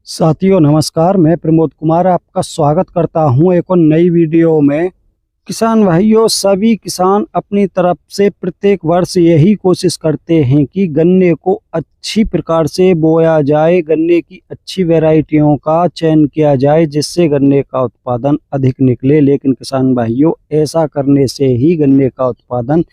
साथियों नमस्कार, मैं प्रमोद कुमार आपका स्वागत करता हूं एक और नई वीडियो में। किसान भाइयों, सभी किसान अपनी तरफ से प्रत्येक वर्ष यही कोशिश करते हैं कि गन्ने को अच्छी प्रकार से बोया जाए, गन्ने की अच्छी वैरायटियों का चयन किया जाए जिससे गन्ने का उत्पादन अधिक निकले। लेकिन किसान भाइयों, ऐसा करने से ही गन्ने का उत्पादन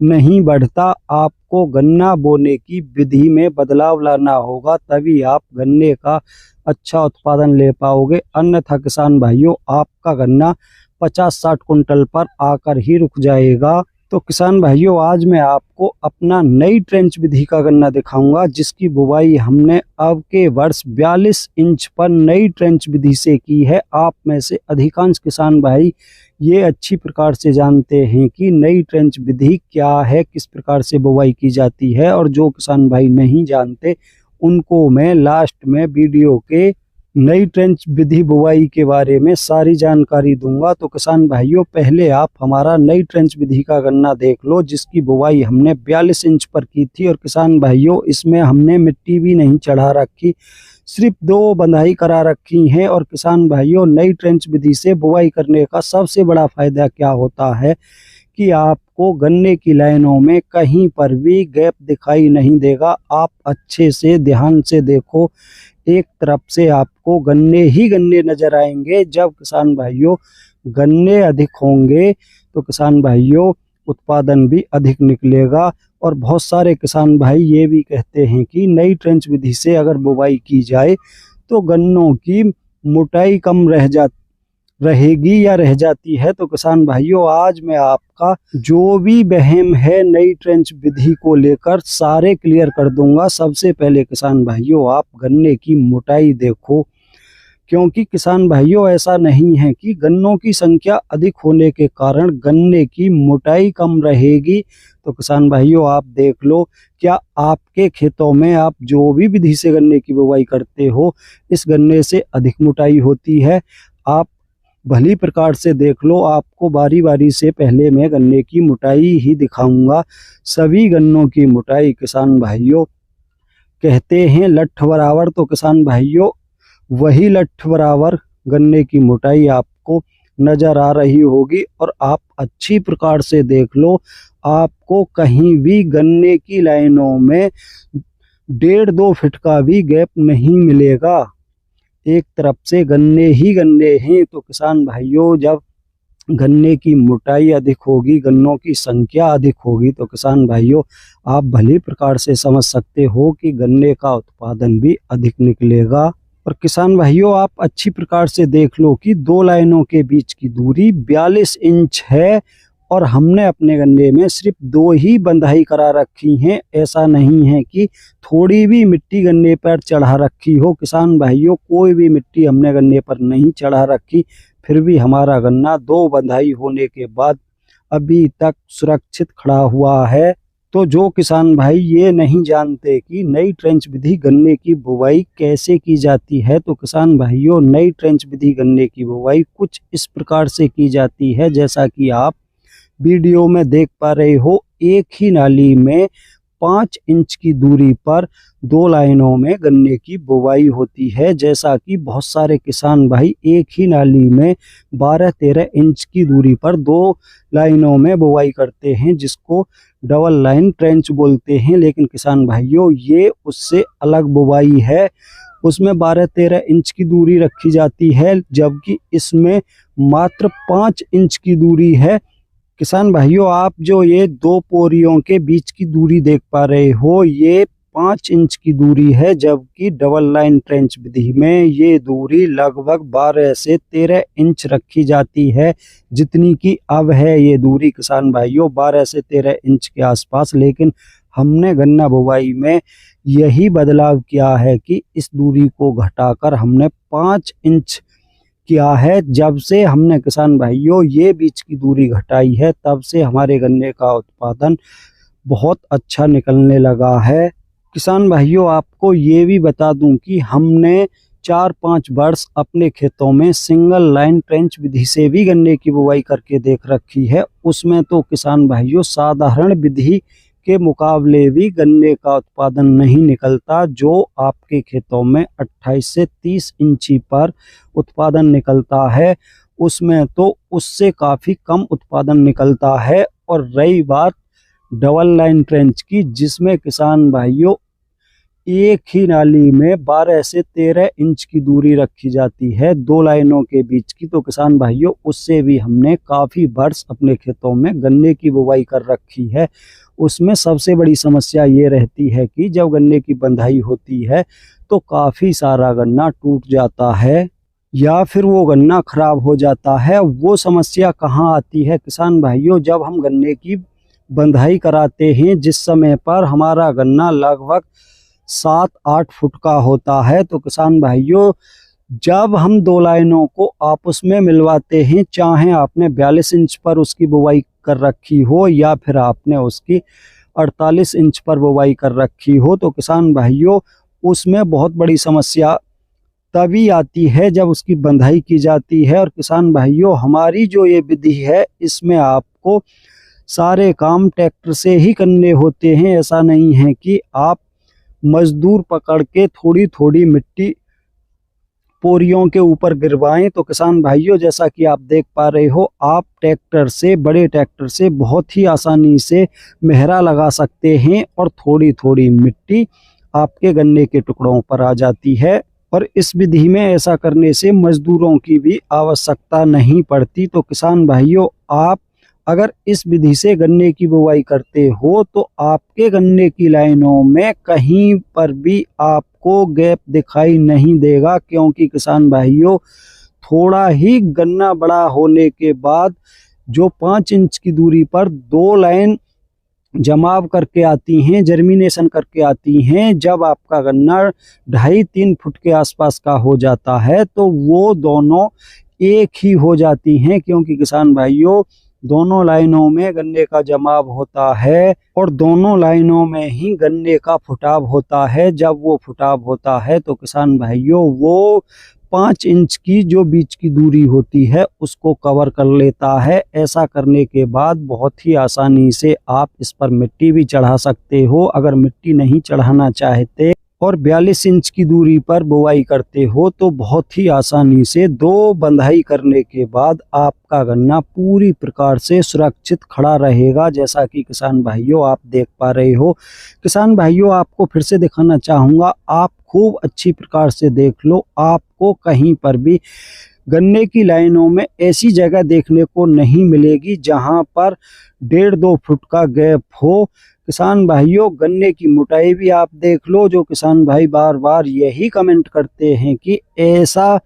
नहीं बढ़ता। आपको गन्ना बोने की विधि में बदलाव लाना होगा, तभी आप गन्ने का अच्छा उत्पादन ले पाओगे। अन्यथा किसान भाइयों, आपका गन्ना 50-60 कुंटल पर आकर ही रुक जाएगा। तो किसान भाइयों, आज मैं आपको अपना नई ट्रेंच विधि का गन्ना दिखाऊंगा जिसकी बुवाई हमने अब के वर्ष 42 इंच पर नई ट्रेंच विधि से की है। आप में से अधिकांश किसान भाई ये अच्छी प्रकार से जानते हैं कि नई ट्रेंच विधि क्या है, किस प्रकार से बुवाई की जाती है, और जो किसान भाई नहीं जानते उनको मैं लास्ट में वीडियो के नई ट्रेंच विधि बुवाई के बारे में सारी जानकारी दूंगा। तो किसान भाइयों, पहले आप हमारा नई ट्रेंच विधि का गन्ना देख लो जिसकी बुवाई हमने 42 इंच पर की थी। और किसान भाइयों, इसमें हमने मिट्टी भी नहीं चढ़ा रखी, सिर्फ 2 बंधाई करा रखी हैं। और किसान भाइयों, नई ट्रेंच विधि से बुवाई करने का सबसे बड़ा फायदा क्या होता है कि आपको गन्ने की लाइनों में कहीं पर भी गैप दिखाई नहीं देगा। आप अच्छे से ध्यान से देखो, एक तरफ से आपको गन्ने ही गन्ने नजर आएंगे। जब किसान भाइयों गन्ने अधिक होंगे तो किसान भाइयों उत्पादन भी अधिक निकलेगा। और बहुत सारे किसान भाई ये भी कहते हैं कि नई ट्रेंच विधि से अगर बुवाई की जाए तो गन्नों की मोटाई कम रहेगी या रह जाती है। तो किसान भाइयों, आज मैं आपका जो भी वहम है नई ट्रेंच विधि को लेकर सारे क्लियर कर दूंगा। सबसे पहले किसान भाइयों, आप गन्ने की मोटाई देखो, क्योंकि किसान भाइयों ऐसा नहीं है कि गन्नों की संख्या अधिक होने के कारण गन्ने की मोटाई कम रहेगी। तो किसान भाइयों, आप देख लो, क्या आपके खेतों में आप जो भी विधि से गन्ने की बुवाई करते हो इस गन्ने से अधिक मोटाई होती है? आप भली प्रकार से देख लो। आपको बारी बारी से पहले मैं गन्ने की मोटाई ही दिखाऊंगा। सभी गन्नों की मोटाई किसान भाइयों कहते हैं लठ बराबर, तो किसान भाइयों वही लठ बराबर गन्ने की मोटाई आपको नजर आ रही होगी। और आप अच्छी प्रकार से देख लो, आपको कहीं भी गन्ने की लाइनों में 1.5-2 फीट का भी गैप नहीं मिलेगा। एक तरफ से गन्ने ही गन्ने हैं। तो किसान भाइयों, जब गन्ने की मोटाई अधिक होगी, गन्नों की संख्या अधिक होगी, तो किसान भाइयों आप भली प्रकार से समझ सकते हो कि गन्ने का उत्पादन भी अधिक निकलेगा। और किसान भाइयों, आप अच्छी प्रकार से देख लो कि 2 लाइनों के बीच की दूरी 42 इंच है और हमने अपने गन्ने में सिर्फ 2 ही बंधाई करा रखी हैं। ऐसा नहीं है कि थोड़ी भी मिट्टी गन्ने पर चढ़ा रखी हो। किसान भाइयों, कोई भी मिट्टी हमने गन्ने पर नहीं चढ़ा रखी, फिर भी हमारा गन्ना 2 बंधाई होने के बाद अभी तक सुरक्षित खड़ा हुआ है। तो जो किसान भाई ये नहीं जानते कि नई ट्रेंच विधि गन्ने की बुवाई कैसे की जाती है, तो किसान भाइयों, नई ट्रेंच विधि गन्ने की बुवाई कुछ इस प्रकार से की जाती है जैसा कि आप वीडियो में देख पा रहे हो। एक ही नाली में 5 इंच की दूरी पर 2 लाइनों में गन्ने की बुवाई होती है। जैसा कि बहुत सारे किसान भाई एक ही नाली में 12-13 इंच की दूरी पर 2 लाइनों में बुवाई करते हैं, जिसको डबल लाइन ट्रेंच बोलते हैं। लेकिन किसान भाइयों, ये उससे अलग बुवाई है। उसमें 12-13 इंच की दूरी रखी जाती है, जबकि इसमें मात्र 5 इंच की दूरी है। किसान भाइयों, आप जो ये 2 पोरियों के बीच की दूरी देख पा रहे हो, ये 5 इंच की दूरी है, जबकि डबल लाइन ट्रेंच विधि में ये दूरी लगभग 12 से 13 इंच रखी जाती है, जितनी की अब है ये दूरी किसान भाइयों 12 से 13 इंच के आसपास। लेकिन हमने गन्ना बुवाई में यही बदलाव किया है कि इस दूरी को घटाकर हमने 5 इंच किया है। जब से हमने किसान भाइयों ये बीच की दूरी घटाई है, तब से हमारे गन्ने का उत्पादन बहुत अच्छा निकलने लगा है। किसान भाइयों, आपको ये भी बता दूं कि हमने 4-5 वर्ष अपने खेतों में सिंगल लाइन ट्रेंच विधि से भी गन्ने की बुवाई करके देख रखी है। उसमें तो किसान भाइयों साधारण विधि के मुकाबले भी गन्ने का उत्पादन नहीं निकलता। जो आपके खेतों में 28 से 30 इंची पर उत्पादन निकलता है, उसमें तो उससे काफ़ी कम उत्पादन निकलता है। और रही बात डबल लाइन ट्रेंच की, जिसमें किसान भाइयों एक ही नाली में 12 से 13 इंच की दूरी रखी जाती है दो लाइनों के बीच की, तो किसान भाइयों उससे भी हमने काफ़ी वर्ष अपने खेतों में गन्ने की बुवाई कर रखी है। उसमें सबसे बड़ी समस्या ये रहती है कि जब गन्ने की बंधाई होती है तो काफ़ी सारा गन्ना टूट जाता है या फिर वो गन्ना खराब हो जाता है। वो समस्या कहाँ आती है किसान भाइयों? जब हम गन्ने की बंधाई कराते हैं, जिस समय पर हमारा गन्ना लगभग 7-8 फुट का होता है, तो किसान भाइयों जब हम दो लाइनों को आपस में मिलवाते हैं, चाहे आपने 42 इंच पर उसकी बुवाई कर रखी हो या फिर आपने उसकी 48 इंच पर बुवाई कर रखी हो, तो किसान भाइयों उसमें बहुत बड़ी समस्या तभी आती है जब उसकी बंधाई की जाती है। और किसान भाइयों हमारी जो ये विधि है, इसमें आपको सारे काम ट्रैक्टर से ही करने होते हैं। ऐसा नहीं है कि आप मजदूर पकड़ के थोड़ी थोड़ी मिट्टी पोरियों के ऊपर गिरवाएं। तो किसान भाइयों जैसा कि आप देख पा रहे हो, आप ट्रैक्टर से, बड़े ट्रैक्टर से बहुत ही आसानी से मेहरा लगा सकते हैं और थोड़ी थोड़ी मिट्टी आपके गन्ने के टुकड़ों पर आ जाती है। और इस विधि में ऐसा करने से मजदूरों की भी आवश्यकता नहीं पड़ती। तो किसान भाइयों आप अगर इस विधि से गन्ने की बुवाई करते हो तो आपके गन्ने की लाइनों में कहीं पर भी आपको गैप दिखाई नहीं देगा, क्योंकि किसान भाइयों थोड़ा ही गन्ना बड़ा होने के बाद जो 5 इंच की दूरी पर दो लाइन जमाव करके आती हैं, जर्मिनेशन करके आती हैं, जब आपका गन्ना 2.5-3 फुट के आसपास का हो जाता है तो वो दोनों एक ही हो जाती हैं, क्योंकि किसान भाइयों दोनों लाइनों में गन्ने का जमाव होता है और दोनों लाइनों में ही गन्ने का फुटाव होता है। जब वो फुटाव होता है तो किसान भाइयों वो 5 इंच की जो बीच की दूरी होती है उसको कवर कर लेता है। ऐसा करने के बाद बहुत ही आसानी से आप इस पर मिट्टी भी चढ़ा सकते हो। अगर मिट्टी नहीं चढ़ाना चाहते और 42 इंच की दूरी पर बुवाई करते हो तो बहुत ही आसानी से दो बंधाई करने के बाद आपका गन्ना पूरी प्रकार से सुरक्षित खड़ा रहेगा, जैसा कि किसान भाइयों आप देख पा रहे हो। किसान भाइयों आपको फिर से दिखाना चाहूँगा, आप खूब अच्छी प्रकार से देख लो, आपको कहीं पर भी गन्ने की लाइनों में ऐसी जगह देखने को नहीं मिलेगी जहां पर 1.5-2 फुट का गैप हो। किसान भाइयों गन्ने की मोटाई भी आप देख लो। जो किसान भाई बार बार यही कमेंट करते हैं कि ऐसा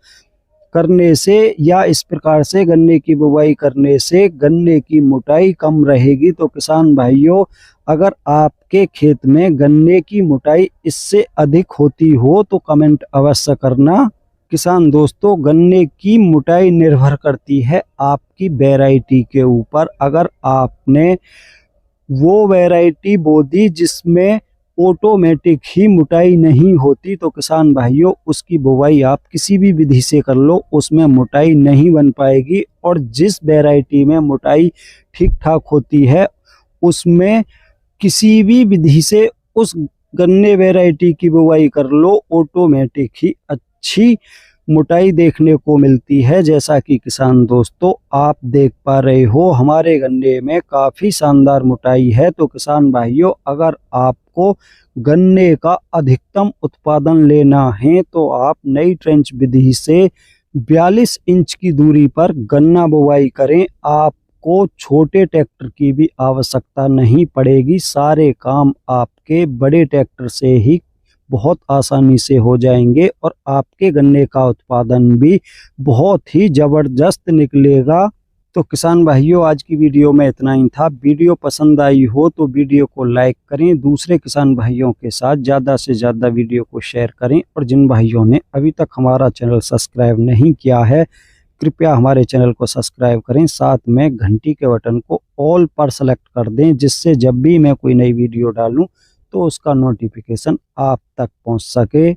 करने से या इस प्रकार से गन्ने की बुवाई करने से गन्ने की मोटाई कम रहेगी, तो किसान भाइयों अगर आपके खेत में गन्ने की मोटाई इससे अधिक होती हो तो कमेंट अवश्य करना। किसान दोस्तों गन्ने की मोटाई निर्भर करती है आपकी वैरायटी के ऊपर। अगर आपने वो वैरायटी बो दी जिसमें ऑटोमेटिक ही मोटाई नहीं होती, तो किसान भाइयों उसकी बुवाई आप किसी भी विधि से कर लो, उसमें मोटाई नहीं बन पाएगी। और जिस वैरायटी में मोटाई ठीक ठाक होती है उसमें किसी भी विधि से उस गन्ने वैरायटी की बुवाई कर लो, ऑटोमेटिक ही अच्छी मोटाई देखने को मिलती है। जैसा कि किसान दोस्तों आप देख पा रहे हो हमारे गन्ने में काफ़ी शानदार मोटाई है। तो किसान भाइयों अगर आपको गन्ने का अधिकतम उत्पादन लेना है तो आप नई ट्रेंच विधि से 42 इंच की दूरी पर गन्ना बुवाई करें। आपको छोटे ट्रैक्टर की भी आवश्यकता नहीं पड़ेगी, सारे काम आपके बड़े ट्रैक्टर से ही बहुत आसानी से हो जाएंगे और आपके गन्ने का उत्पादन भी बहुत ही ज़बरदस्त निकलेगा। तो किसान भाइयों आज की वीडियो में इतना ही था। वीडियो पसंद आई हो तो वीडियो को लाइक करें, दूसरे किसान भाइयों के साथ ज़्यादा से ज़्यादा वीडियो को शेयर करें और जिन भाइयों ने अभी तक हमारा चैनल सब्सक्राइब नहीं किया है कृपया हमारे चैनल को सब्सक्राइब करें, साथ में घंटी के बटन को ऑल पर सेलेक्ट कर दें, जिससे जब भी मैं कोई नई वीडियो डालूं तो उसका नोटिफिकेशन आप तक पहुंच सके।